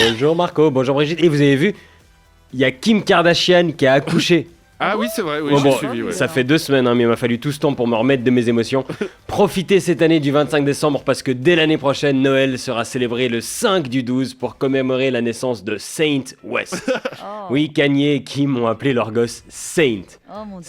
Bonjour Marco, bonjour Brigitte. Et vous avez vu, il y a Kim Kardashian qui a accouché. Ah oui, c'est vrai, oui, Bon, j'ai suivi. Ouais. ça fait 2 semaines, mais il m'a fallu tout ce temps pour me remettre de mes émotions. Profitez cette année du 25 décembre parce que dès l'année prochaine, Noël sera célébré le 5 du 12 pour commémorer la naissance de Saint West. Oui, Kanye et Kim ont appelé leur gosse Saint. Oh mon Dieu.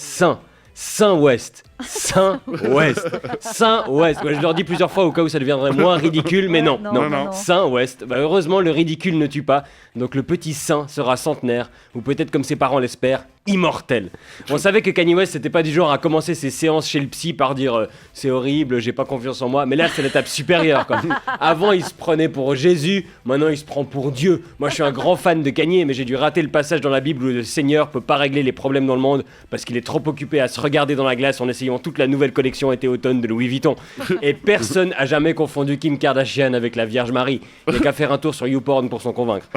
Saint West. Saint West. Saint West. Ouais, je leur dis plusieurs fois au cas où ça deviendrait moins ridicule, mais non. non. Saint West. Bah, heureusement, le ridicule ne tue pas. Donc le petit Saint sera centenaire, ou peut-être comme ses parents l'espèrent, immortel. On savait que Kanye West c'était pas du genre à commencer ses séances chez le psy par dire c'est horrible, j'ai pas confiance en moi. Mais là, c'est l'étape supérieure. Quoi. Avant, il se prenait pour Jésus. Maintenant, il se prend pour Dieu. Moi, je suis un grand fan de Kanye, mais j'ai dû rater le passage dans la Bible où le Seigneur peut pas régler les problèmes dans le monde parce qu'il est trop occupé à se regarder dans la glace en essayant toute la nouvelle collection été-automne de Louis Vuitton. Et personne a jamais confondu Kim Kardashian avec la Vierge Marie. Il n'y a qu'à faire un tour sur YouPorn pour s'en convaincre.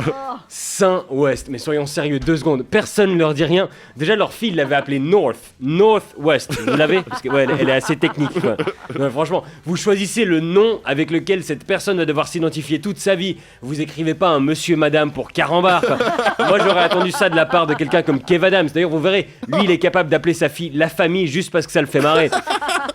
Saint West, mais soyons sérieux 2 secondes. Personne ne leur dit rien. Déjà, leur fille l'avait appelé Northwest. Vous l'avez? Parce que ouais, elle est assez technique. Quoi. Non, franchement, vous choisissez le nom avec lequel cette personne va devoir s'identifier toute sa vie. Vous écrivez pas un monsieur, madame pour Carambar. Quoi. Moi, j'aurais attendu ça de la part de quelqu'un comme Kev Adams. D'ailleurs, vous verrez, lui, il est capable d'appeler sa fille la famille juste parce que ça le fait marrer.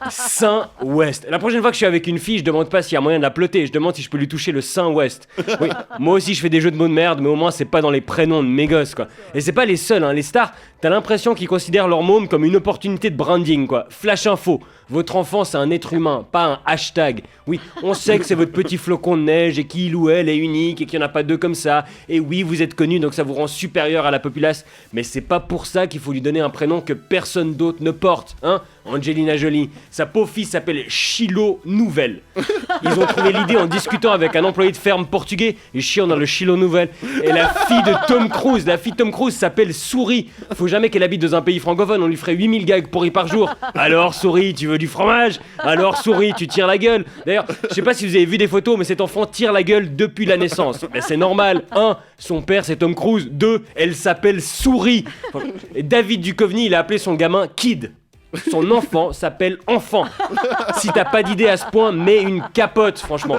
Saint West. La prochaine fois que je suis avec une fille, je demande pas s'il y a moyen de la ploter. Je demande si je peux lui toucher le Saint West. Oui, moi aussi, je fais des jeux de mots de merde, mais au moins, c'est pas dans les prénoms de mes gosses, quoi. Et c'est pas les seuls, hein. Les stars, t'as l'impression qu'ils considèrent leur môme comme une opportunité de branding, quoi. Flash info. Votre enfant, c'est un être humain, pas un hashtag. Oui, on sait que c'est votre petit flocon de neige et qu'il ou elle est unique et qu'il n'y en a pas 2 comme ça. Et oui, vous êtes connu, donc ça vous rend supérieur à la populace. Mais c'est pas pour ça qu'il faut lui donner un prénom que personne d'autre ne porte, hein. Angelina Jolie, sa pauvre fille s'appelle Chilo Nouvelle. Ils ont trouvé l'idée en discutant avec un employé de ferme portugais. Et chiant dans le Chilo Nouvelle. Et la fille de Tom Cruise s'appelle Souris. Faut jamais qu'elle habite dans un pays francophone, on lui ferait 8000 gags pourris par jour. Alors Souris, tu veux du fromage? Alors Souris, tu tires la gueule? D'ailleurs, je sais pas si vous avez vu des photos, mais cet enfant tire la gueule depuis la naissance. Mais c'est normal. 1, son père c'est Tom Cruise. 2, elle s'appelle Souris. Et David Duchovny, il a appelé son gamin Kid. Son enfant s'appelle Enfant. Si t'as pas d'idée à ce point, mets une capote, franchement.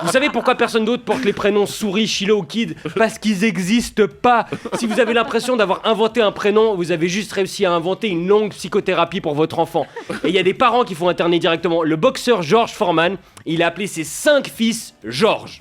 Vous savez pourquoi personne d'autre porte les prénoms Souris, Chilo ou Kid? Parce qu'ils existent pas. Si vous avez l'impression d'avoir inventé un prénom, vous avez juste réussi à inventer une longue psychothérapie pour votre enfant. Et il y a des parents qui font interner directement. Le boxeur George Foreman, il a appelé ses 5 fils George.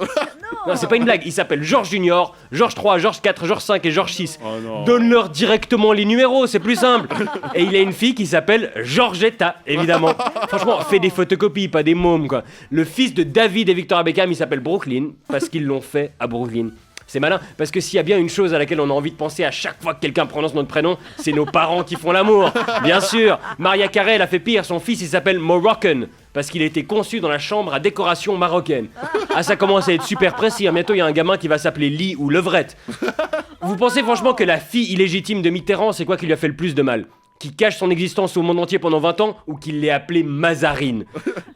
Non, c'est pas une blague, il s'appelle George Junior, George 3, George 4, George 5 et George 6. Donne-leur directement les numéros, c'est plus simple. Et il a une fille qui s'appelle Georgetta, évidemment. Franchement, fais des photocopies, pas des mômes, quoi. Le fils de David et Victoria Beckham, il s'appelle Brooklyn, parce qu'ils l'ont fait à Brooklyn. C'est malin, parce que s'il y a bien une chose à laquelle on a envie de penser à chaque fois que quelqu'un prononce notre prénom, c'est nos parents qui font l'amour. Bien sûr, Maria Carey, elle a fait pire, son fils il s'appelle Moroccan, parce qu'il a été conçu dans la chambre à décoration marocaine. Ah, ça commence à être super précis, hein. Bientôt il y a un gamin qui va s'appeler Lee ou Levrette. Vous pensez franchement que la fille illégitime de Mitterrand, c'est quoi qui lui a fait le plus de mal? Qui cache son existence au monde entier pendant 20 ans ou qu'il l'ait appelée Mazarine?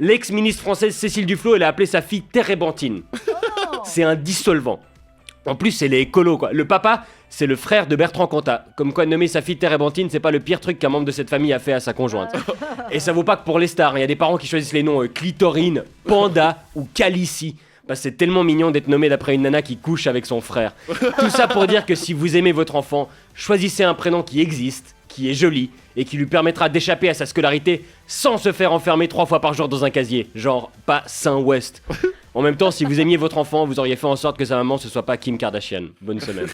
L'ex-ministre française Cécile Duflot, elle a appelé sa fille Térébenthine. C'est un dissolvant. En plus, elle est écolo, quoi. Le papa, c'est le frère de Bertrand Cantat. Comme quoi, nommer sa fille Térébenthine, c'est pas le pire truc qu'un membre de cette famille a fait à sa conjointe. Et ça vaut pas que pour les stars. Il y a des parents qui choisissent les noms Clitorine, Panda ou Calici. Bah, c'est tellement mignon d'être nommé d'après une nana qui couche avec son frère. Tout ça pour dire que si vous aimez votre enfant, choisissez un prénom qui existe, qui est joli et qui lui permettra d'échapper à sa scolarité sans se faire enfermer 3 fois par jour dans un casier. Genre, pas Saint-West. En même temps, si vous aimiez votre enfant, vous auriez fait en sorte que sa maman ce soit pas Kim Kardashian. Bonne semaine.